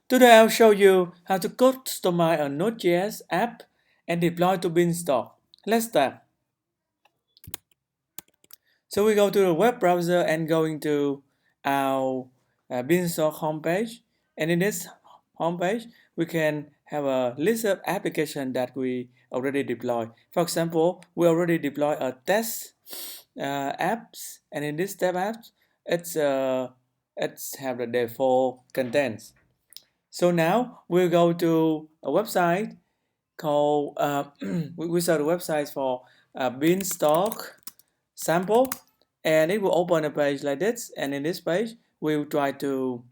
Today I'll show you how to customize a Node.js app and deploy to Beanstalk. Let's start. So we go to the web browser and going to our Beanstalk homepage. And in this homepage, we can have a list of applications that we already deployed. For example, we already deployed a test apps, and in this test apps, it's have the default contents. So now we'll go to a website called we saw the website for Beanstalk sample, and it will open a page like this. And in this page, we'll try to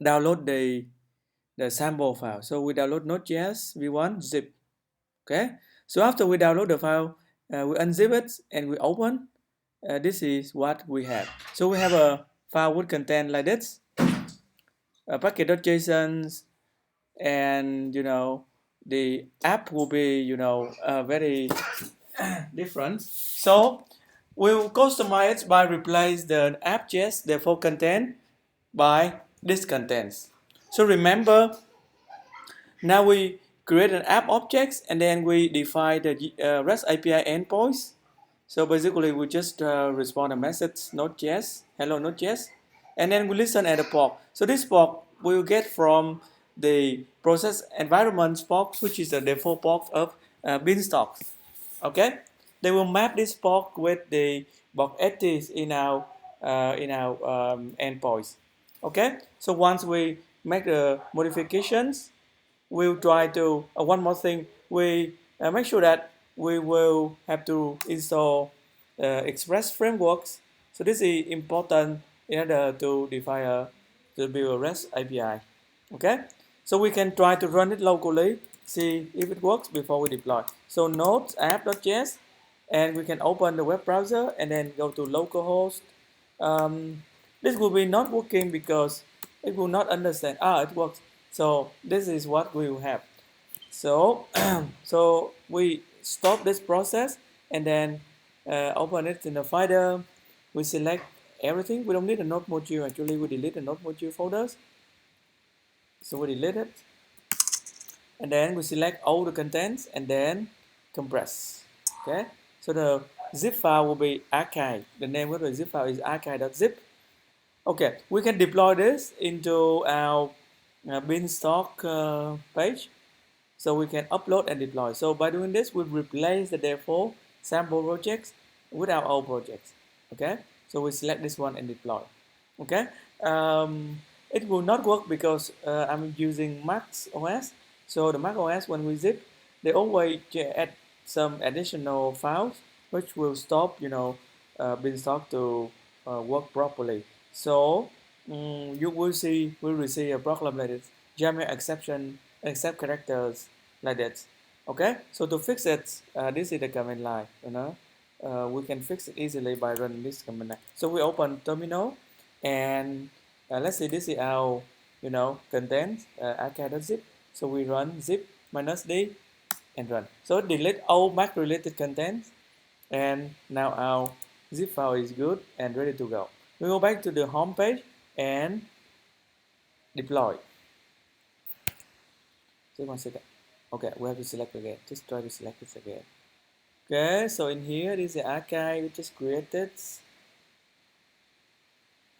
download the sample file. So we download Node.js v1 zip. Okay. So after we download the file, we unzip it and we open. This is what we have. So we have a file with content like this, a package.json, and the app will be very different. So we'll customize by replace the app.js default content by this contents. So remember, now we create an app objects and then we define the REST API endpoints. So basically we just respond a message Node.js, hello Node.js, and then we listen at a port. So this port we'll get from the process environment port, which is the default port of Beanstalk. Okay, they will map this port with the port 80 in our endpoints. Okay, so once we make the modifications, we'll try to one more thing, we make sure that we will have to install express frameworks. So this is important in order to define to build a REST API. Okay, so we can try to run it locally, see if it works before we deploy. So node app.js, and we can open the web browser and then go to localhost. This will be not working because it will not understand. It works. So this is what we will have. So so we stop this process and then open it in the folder. We select everything. We don't need a node module. Actually, we delete the node module folders. So we delete it, and then we select all the contents and then compress. Okay. So the zip file will be archive. The name of the zip file is archive.zip. Okay, we can deploy this into our Beanstalk page. So we can upload and deploy. So by doing this, we replace the default sample projects with our old projects. Okay, so we select this one and deploy. Okay, it will not work because I'm using Mac OS. So the Mac OS, when we zip, they always add some additional files which will stop Beanstalk to work properly. So you will receive a problem like this: Jammer exception, accept characters like that. Okay, so to fix it, this is the command line. We can fix it easily by running this command line. So we open terminal, and let's say this is our content archive.zip. So we run zip -d and run. So delete all Mac related contents, and now our zip file is good and ready to go. We go back to the home page and deploy. Just 1 second. Okay, we have to select again. Just try to select this again. Okay, so in here is the archive we just created,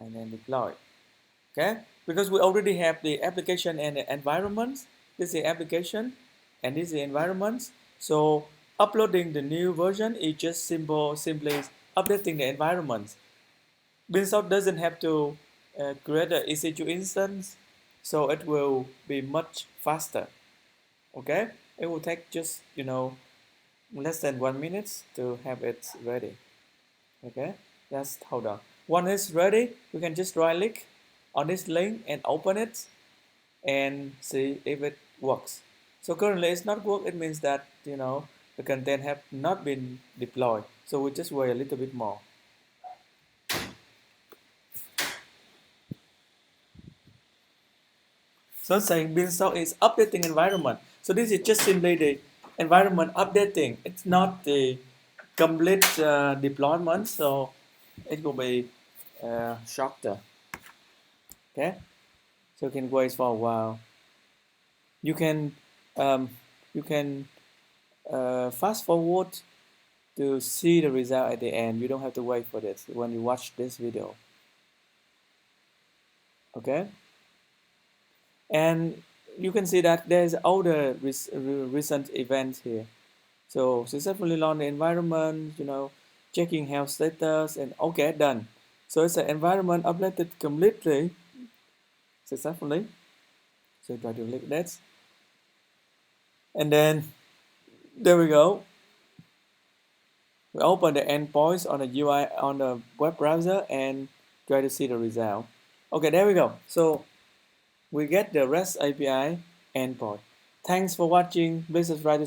and then deploy. Okay, because we already have the application and the environments. This is the application and this is the environments. So uploading the new version is just simply updating the environments. Beanstalk doesn't have to create an EC2 instance, so it will be much faster. Okay, it will take just less than 1 minute to have it ready. Okay, just hold on. Once it's ready, we can just right click on this link and open it and see if it works. So currently it's not work. It means that the content have not been deployed. So we just wait a little bit more. So saying Beanstalk is updating environment. So this is just simply the environment updating. It's not the complete deployment. So it will be shorter. Okay. so you can wait for a while. You can um, you can fast forward to see the result at the end. You don't have to wait for this when you watch this video. Okay, and you can see that there's other recent events here. So successfully launch the environment, checking health status, and okay, done. So it's an environment updated completely successfully. So try to click that, and then there we go. We open the endpoints on the UI on the web browser and try to see the result. Okay, there we go. So we get the REST API endpoint. Thanks for watching. Please subscribe to